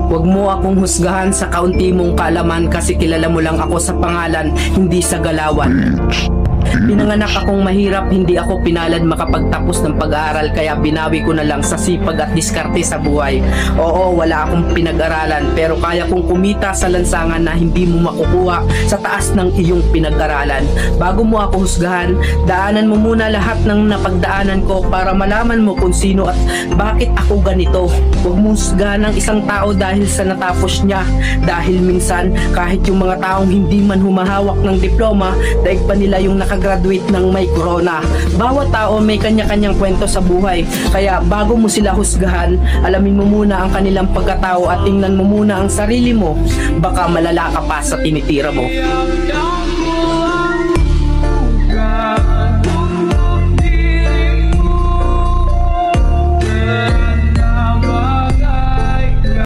Huwag mo akong husgahan sa kaunti mong kaalaman kasi kilala mo lang ako sa pangalan, hindi sa galawan. Pinanganak akong mahirap, hindi ako pinalad makapagtapos ng pag-aaral kaya binawi ko na lang sa sipag at diskarte sa buhay. Oo, wala akong pinag-aralan pero kaya kong kumita sa lansangan na hindi mo makukuha sa taas ng iyong pinag-aralan. Bago mo ako husgahan, daanan mo muna lahat ng napagdaanan ko para malaman mo kung sino at bakit ako ganito. Huwag mo husgahan ng isang tao dahil sa natapos niya, dahil minsan kahit yung mga taong hindi man humahawak ng diploma, daig pa nila yung nakagraduate ng may corona. Bawat tao may kanya-kanyang kwento sa buhay, kaya bago mo sila husgahan, alamin mo muna ang kanilang pagkatao at tingnan mo muna ang sarili mo. Baka malala ka pa sa tinitira mo.